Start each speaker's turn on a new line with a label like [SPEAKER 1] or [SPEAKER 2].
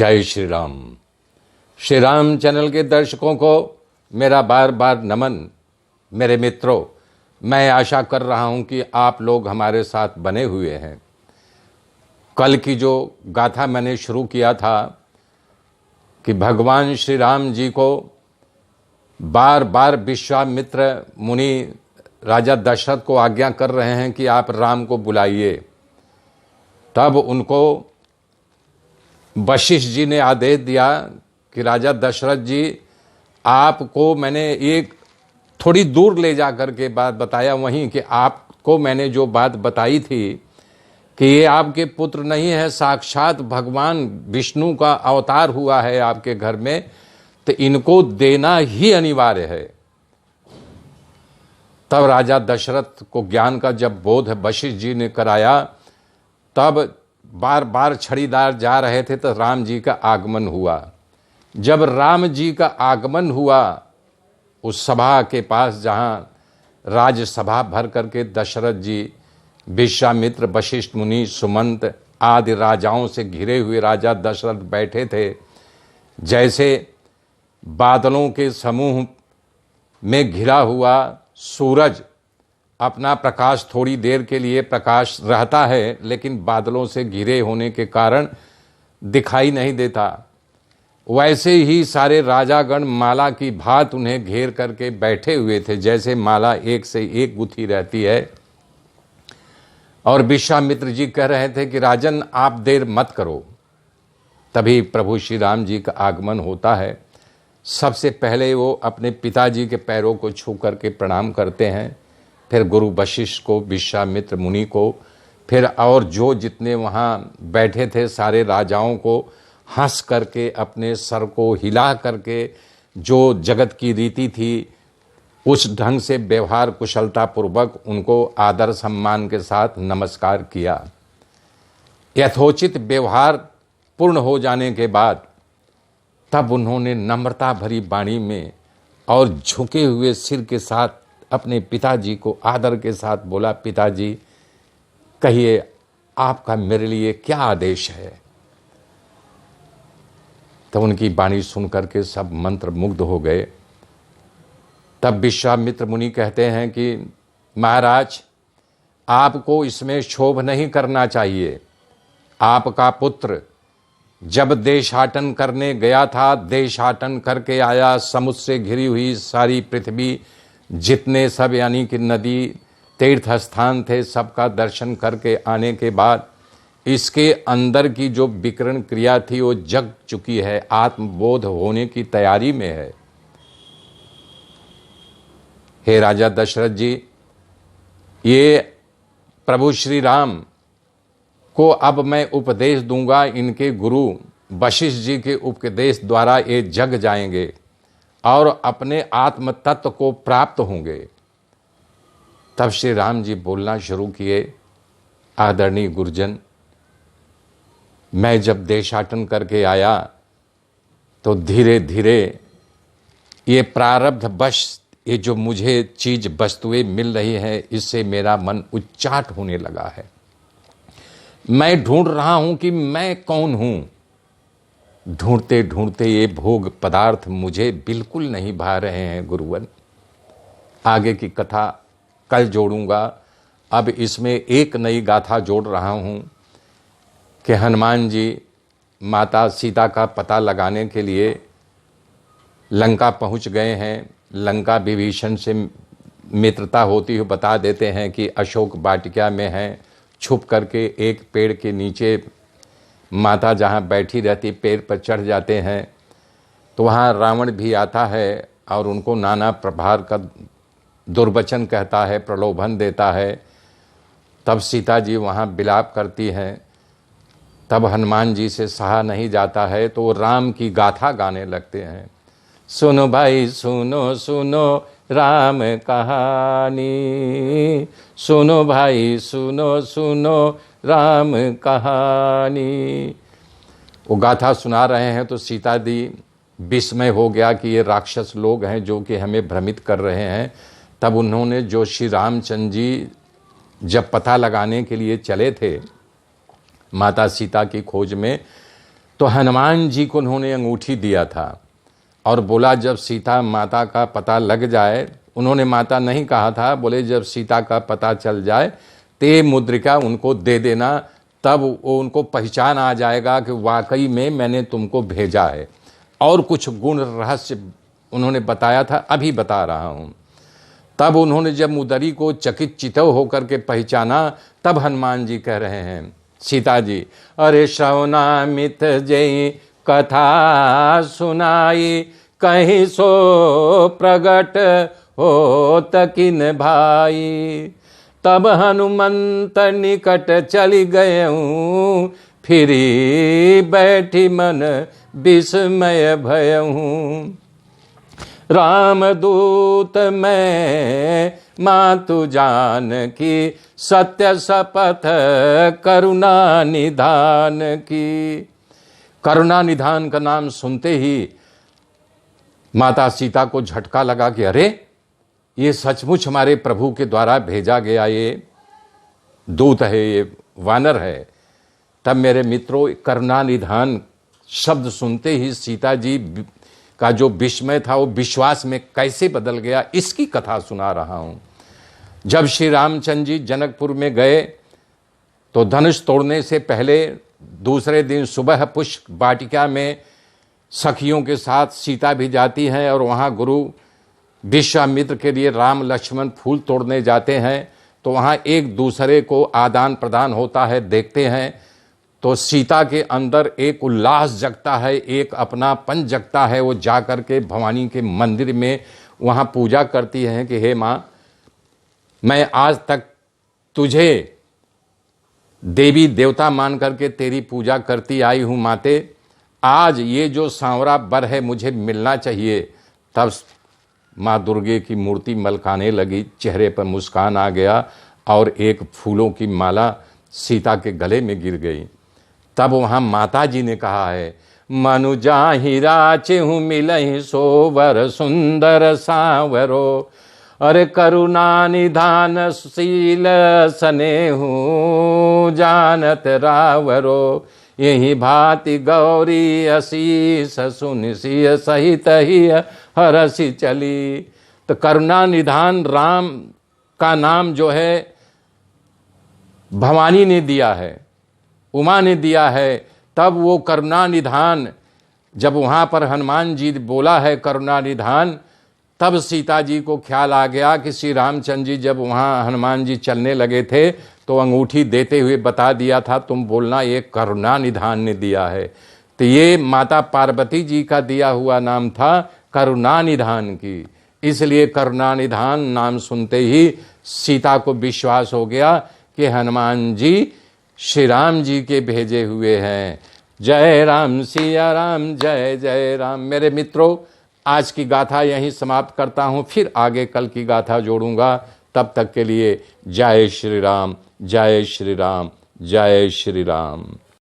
[SPEAKER 1] जय श्री राम। श्री राम चैनल के दर्शकों को मेरा बार बार नमन। मेरे मित्रों, मैं आशा कर रहा हूं कि आप लोग हमारे साथ बने हुए हैं। कल की जो गाथा मैंने शुरू किया था कि भगवान श्री राम जी को बार बार विश्वामित्र मुनि राजा दशरथ को आज्ञा कर रहे हैं कि आप राम को बुलाइए। तब उनको वशिष्ठ जी ने आदेश दिया कि राजा दशरथ जी, आपको मैंने एक थोड़ी दूर ले जा कर के बात बताया वहीं कि आपको मैंने जो बात बताई थी कि ये आपके पुत्र नहीं है, साक्षात भगवान विष्णु का अवतार हुआ है आपके घर में, तो इनको देना ही अनिवार्य है। तब राजा दशरथ को ज्ञान का जब बोध वशिष्ठ जी ने कराया, तब बार बार छड़ीदार जा रहे थे तो राम जी का आगमन हुआ। जब राम जी का आगमन हुआ उस सभा के पास जहां राजसभा भर करके दशरथ जी, विश्वामित्र, वशिष्ठ मुनि, सुमंत आदि राजाओं से घिरे हुए राजा दशरथ बैठे थे, जैसे बादलों के समूह में घिरा हुआ सूरज अपना प्रकाश थोड़ी देर के लिए प्रकाश रहता है, लेकिन बादलों से घिरे होने के कारण दिखाई नहीं देता, वैसे ही सारे राजागण माला की भांति उन्हें घेर करके बैठे हुए थे, जैसे माला एक से एक गुथी रहती है। और विश्वामित्र जी कह रहे थे कि राजन, आप देर मत करो। तभी प्रभु श्री राम जी का आगमन होता है। सबसे पहले वो अपने पिताजी के पैरों को छू करके प्रणाम करते हैं, फिर गुरु वशिष्ठ को, विश्वामित्र मुनि को, फिर और जो जितने वहाँ बैठे थे सारे राजाओं को हंस करके अपने सर को हिला करके जो जगत की रीति थी उस ढंग से व्यवहार कुशलता पूर्वक उनको आदर सम्मान के साथ नमस्कार किया। यथोचित व्यवहार पूर्ण हो जाने के बाद तब उन्होंने नम्रता भरी वाणी में और झुके हुए सिर के साथ अपने पिताजी को आदर के साथ बोला, पिताजी कहिए आपका मेरे लिए क्या आदेश है। तब उनकी वाणी सुन करके सब मंत्र मुग्ध हो गए। तब विश्वामित्र मुनि कहते हैं कि महाराज, आपको इसमें क्षोभ नहीं करना चाहिए। आपका पुत्र जब देशाटन करने गया था, देशाटन करके आया, समुद्र से घिरी हुई सारी पृथ्वी, जितने सब यानी कि नदी तीर्थ स्थान थे, सबका दर्शन करके आने के बाद इसके अंदर की जो विकिरण क्रिया थी वो जग चुकी है, आत्मबोध होने की तैयारी में है। हे राजा दशरथ जी, ये प्रभु श्री राम को अब मैं उपदेश दूंगा, इनके गुरु वशिष्ठ जी के उपदेश द्वारा ये जग जाएंगे और अपने आत्म तत्व को प्राप्त होंगे। तब श्री राम जी बोलना शुरू किए, आदरणीय गुरुजन, मैं जब देशाटन करके आया तो धीरे धीरे ये प्रारब्ध वश ये जो मुझे चीज वस्तुएं मिल रही हैं, इससे मेरा मन उच्चाट होने लगा है। मैं ढूंढ रहा हूं कि मैं कौन हूं। ढूंढते ढूंढते ये भोग पदार्थ मुझे बिल्कुल नहीं भा रहे हैं गुरुवन। आगे की कथा कल जोड़ूंगा। अब इसमें एक नई गाथा जोड़ रहा हूं कि हनुमान जी माता सीता का पता लगाने के लिए लंका पहुंच गए हैं। लंका विभीषण से मित्रता होती हुई बता देते हैं कि अशोक वाटिका में है। छुप करके एक पेड़ के नीचे माता जहाँ बैठी रहती, पेड़ पर चढ़ जाते हैं तो वहाँ रावण भी आता है और उनको नाना प्रकार का दुर्वचन कहता है, प्रलोभन देता है। तब सीता जी वहाँ विलाप करती हैं। तब हनुमान जी से सहा नहीं जाता है तो वो राम की गाथा गाने लगते हैं। सुनो भाई सुनो सुनो राम कहानी, सुनो भाई सुनो सुनो राम कहानी। वो गाथा सुना रहे हैं तो सीता दी विस्मय हो गया कि ये राक्षस लोग हैं जो कि हमें भ्रमित कर रहे हैं। तब उन्होंने जो श्री रामचंद्र जी जब पता लगाने के लिए चले थे माता सीता की खोज में, तो हनुमान जी को उन्होंने अंगूठी दिया था और बोला जब सीता माता का पता लग जाए, उन्होंने माता नहीं कहा था, बोले जब सीता का पता चल जाए तो ये मुद्रिका उनको दे देना, तब वो उनको पहचान आ जाएगा कि वाकई में मैंने तुमको भेजा है। और कुछ गुण रहस्य उन्होंने बताया था, अभी बता रहा हूँ। तब उन्होंने जब मुदरी को चकित चितव होकर के पहचाना, तब हनुमान जी कह रहे हैं सीता जी, अरे श्रवणामित जय कथा सुनाई, कहीं सो प्रगट हो तकिन भाई। तब हनुमंत निकट चली गयऊँ, फिरी बैठी मन विस्मय भयऊँ। रामदूत मैं मातु जान की, सत्य शपथ करुणा निधान की। करुणा निधान का नाम सुनते ही माता सीता को झटका लगा कि अरे ये सचमुच हमारे प्रभु के द्वारा भेजा गया ये दूत है, ये वानर है। तब मेरे मित्रों, करुणा निधान शब्द सुनते ही सीता जी का जो विस्मय था वो विश्वास में कैसे बदल गया, इसकी कथा सुना रहा हूं। जब श्री रामचंद्र जी जनकपुर में गए तो धनुष तोड़ने से पहले दूसरे दिन सुबह पुष्प वाटिका में सखियों के साथ सीता भी जाती हैं और वहाँ गुरु विश्वामित्र के लिए राम लक्ष्मण फूल तोड़ने जाते हैं। तो वहाँ एक दूसरे को आदान प्रदान होता है, देखते हैं। तो सीता के अंदर एक उल्लास जगता है, एक अपनापन जगता है। वो जा कर के भवानी के मंदिर में वहाँ पूजा करती हैं कि हे माँ, मैं आज तक तुझे देवी देवता मान करके तेरी पूजा करती आई हूँ माते, आज ये जो सांवरा बर है मुझे मिलना चाहिए। तब माँ दुर्गे की मूर्ति मलकाने लगी, चेहरे पर मुस्कान आ गया और एक फूलों की माला सीता के गले में गिर गई। तब वहाँ माता जी ने कहा है, मनु जाहि राचेहु मिलहि सोवर सुंदर सांवरो, अरे करुणा निधान शील सनेहु जानत रावरो, यही भांति गौरी असीस सुन सिय सहित ही हरसी चली। तो करुणा निधान राम का नाम जो है भवानी ने दिया है, उमा ने दिया है। तब वो करुणा निधान जब वहाँ पर हनुमान जी बोला है करुणा निधान, तब सीता जी को ख्याल आ गया कि श्री रामचंद्र जी जब वहाँ हनुमान जी चलने लगे थे तो अंगूठी देते हुए बता दिया था, तुम बोलना ये करुणा निधान ने दिया है। तो ये माता पार्वती जी का दिया हुआ नाम था करुणा निधान की। इसलिए करुणा निधान नाम सुनते ही सीता को विश्वास हो गया कि हनुमान जी श्री राम जी के भेजे हुए हैं। जय राम सिया राम, जय जय राम। मेरे मित्रों, आज की गाथा यहीं समाप्त करता हूँ, फिर आगे कल की गाथा जोड़ूंगा। तब तक के लिए जय श्री राम, जय श्री राम, जय श्री राम।